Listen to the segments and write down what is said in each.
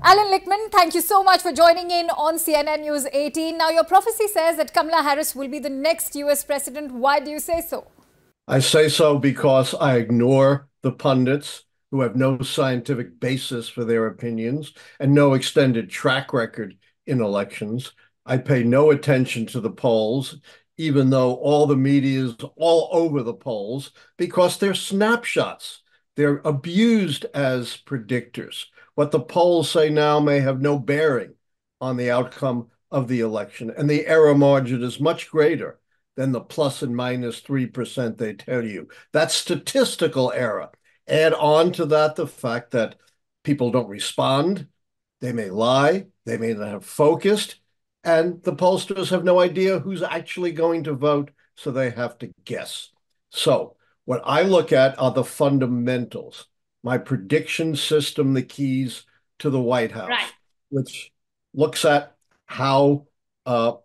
Allan Lichtman, thank you so much for joining in on CNN News 18. Now, your prophecy says that Kamala Harris will be the next US president. Why do you say so? I say so because I ignore the pundits who have no scientific basis for their opinions and no extended track record in elections. I pay no attention to the polls, even though all the media is all over the polls, because they're snapshots. They're abused as predictors. What the polls say now may have no bearing on the outcome of the election, and the error margin is much greater than the plus and minus 3% they tell you. That's statistical error. Add on to that the fact that people don't respond, they may lie, they may not have focused, and the pollsters have no idea who's actually going to vote, so they have to guess. So what I look at are the fundamentals, my prediction system, the keys to the White Right. House, which looks at how the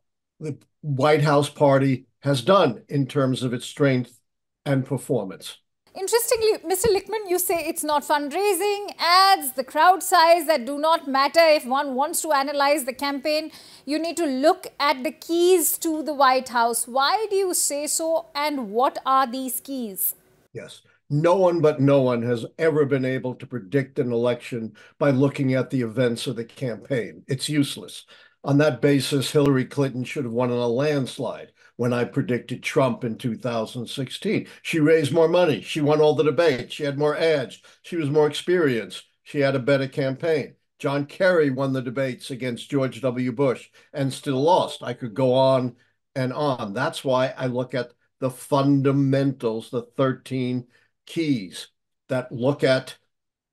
White House party has done in terms of its strength and performance. Interestingly, Mr. Lichtman, you say it's not fundraising, ads, the crowd size that do not matter if one wants to analyze the campaign. You need to look at the keys to the White House. Why do you say so, and what are these keys? Yes. No one but no one has ever been able to predict an election by looking at the events of the campaign. It's useless. On that basis, Hillary Clinton should have won in a landslide when I predicted Trump in 2016. She raised more money. She won all the debates. She had more ads. She was more experienced. She had a better campaign. John Kerry won the debates against George W. Bush and still lost. I could go on and on. That's why I look at the fundamentals, the 13 keys that look at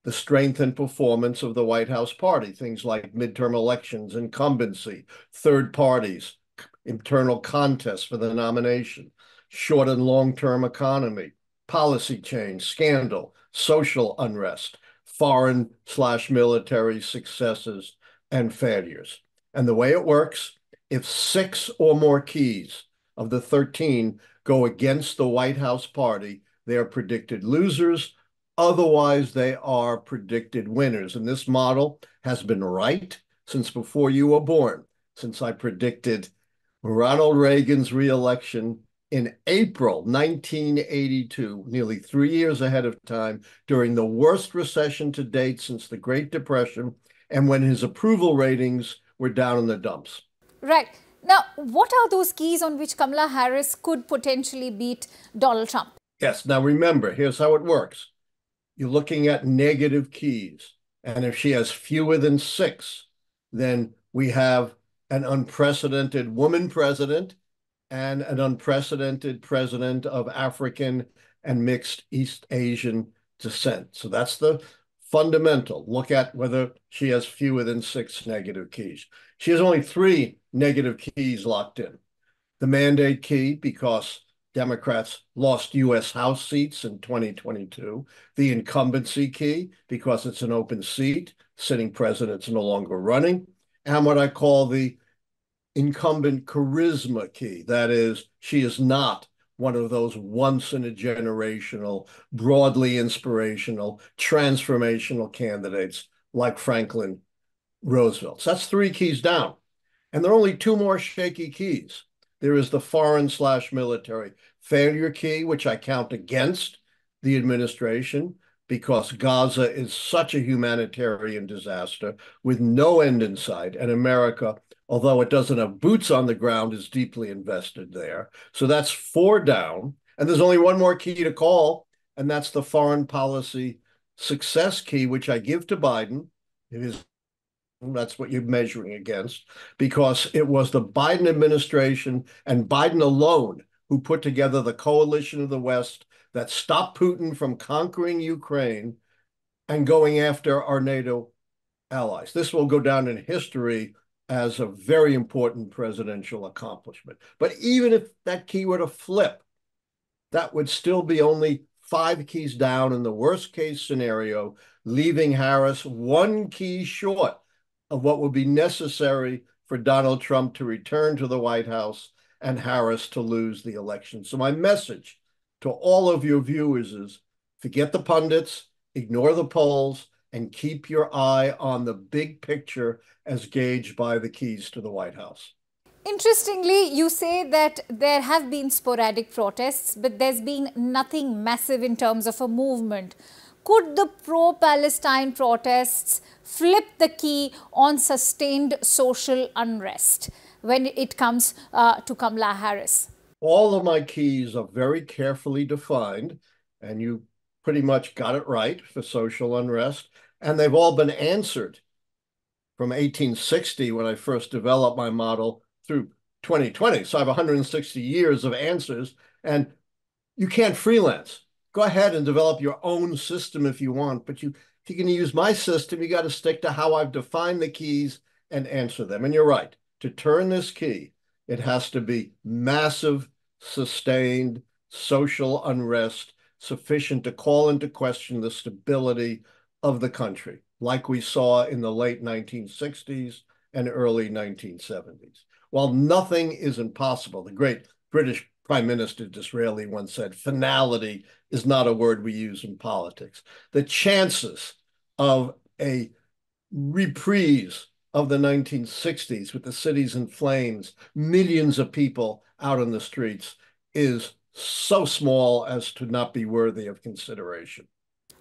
the strength and performance of the White House party, things like midterm elections, incumbency, third parties, internal contests for the nomination, short and long-term economy, policy change, scandal, social unrest, foreign/military successes and failures. And the way it works, if 6 or more keys of the 13 go against the White House party, they are predicted losers. Otherwise, they are predicted winners. And this model has been right since before you were born, since I predicted Ronald Reagan's reelection in April 1982, nearly 3 years ahead of time, during the worst recession to date since the Great Depression, and when his approval ratings were down in the dumps. Right. Now, what are those keys on which Kamala Harris could potentially beat Donald Trump? Yes. Now, remember, here's how it works. You're looking at negative keys. And if she has fewer than 6, then we have an unprecedented woman president and an unprecedented president of African and mixed East Asian descent. So that's the fundamental. Look at whether she has fewer than 6 negative keys. She has only 3 negative keys locked in. The mandate key, because Democrats lost U.S. House seats in 2022. The incumbency key, because it's an open seat, sitting president's no longer running. And what I call the incumbent charisma key. That is, she is not one of those once-in-a-generational, broadly inspirational, transformational candidates like Franklin Roosevelt. So that's 3 keys down. And there are only 2 more shaky keys. There is the foreign/military failure key, which I count against the administration because Gaza is such a humanitarian disaster with no end in sight. And America, although it doesn't have boots on the ground, is deeply invested there. So that's 4 down. And there's only 1 more key to call, and that's the foreign policy success key, which I give to Biden. That's what you're measuring against, because it was the Biden administration and Biden alone who put together the coalition of the West that stopped Putin from conquering Ukraine and going after our NATO allies. This will go down in history as a very important presidential accomplishment. But even if that key were to flip, that would still be only 5 keys down in the worst case scenario, leaving Harris 1 key short of what would be necessary for Donald Trump to return to the White House and Harris to lose the election. So my message to all of your viewers is forget the pundits, ignore the polls, and keep your eye on the big picture as gauged by the keys to the White House. Interestingly, you say that there have been sporadic protests, but there's been nothing massive in terms of a movement. Could the pro-Palestine protests flip the key on sustained social unrest when it comes to Kamala Harris? All of my keys are very carefully defined, and you pretty much got it right for social unrest, and they've all been answered from 1860 when I first developed my model through 2020. So I have 160 years of answers, and you can't freelance. Go ahead and develop your own system if you want, but if you're going to use my system, you got to stick to how I've defined the keys and answer them. And you're right, to turn this key, it has to be massive, sustained social unrest sufficient to call into question the stability of the country, like we saw in the late 1960s and early 1970s. While nothing is impossible, the great British Prime Minister Disraeli once said, finality is not a word we use in politics. The chances of a reprise of the 1960s with the cities in flames, millions of people out on the streets, is so small as to not be worthy of consideration.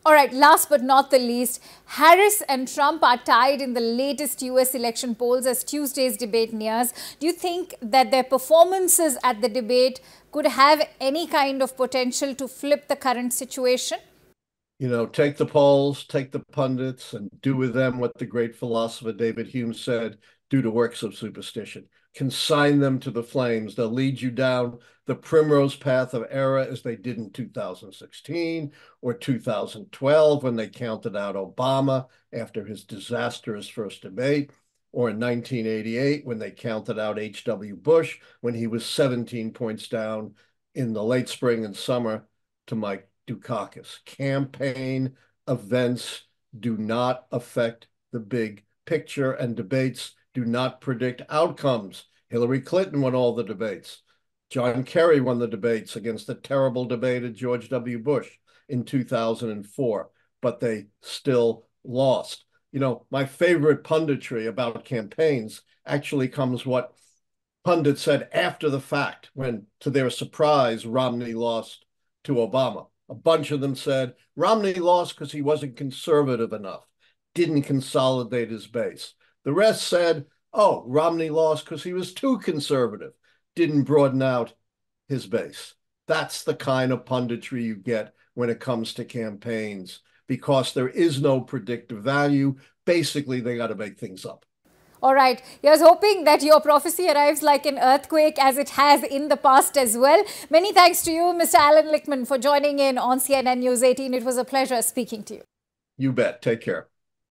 All right, last but not the least, Harris and Trump are tied in the latest US election polls as Tuesday's debate nears. Do you think that their performances at the debate could have any kind of potential to flip the current situation? You know, take the polls, take the pundits, and do with them what the great philosopher David Hume said, do to works of superstition. Consign them to the flames. They'll lead you down the primrose path of error as they did in 2016 or 2012 when they counted out Obama after his disastrous first debate, or in 1988 when they counted out H.W. Bush when he was 17 points down in the late spring and summer to Mike Dukakis. Campaign events do not affect the big picture, and debates do not predict outcomes. Hillary Clinton won all the debates. John Kerry won the debates against the terrible debate of George W. Bush in 2004, but they still lost. You know, my favorite punditry about campaigns actually comes what pundits said after the fact when, to their surprise, Romney lost to Obama. A bunch of them said Romney lost because he wasn't conservative enough, didn't consolidate his base. The rest said, oh, Romney lost because he was too conservative, didn't broaden out his base. That's the kind of punditry you get when it comes to campaigns, because there is no predictive value. Basically, they got to make things up. All right. Here's hoping that your prophecy arrives like an earthquake, as it has in the past as well. Many thanks to you, Mr. Allan Lichtman, for joining in on CNN News 18. It was a pleasure speaking to you. You bet. Take care.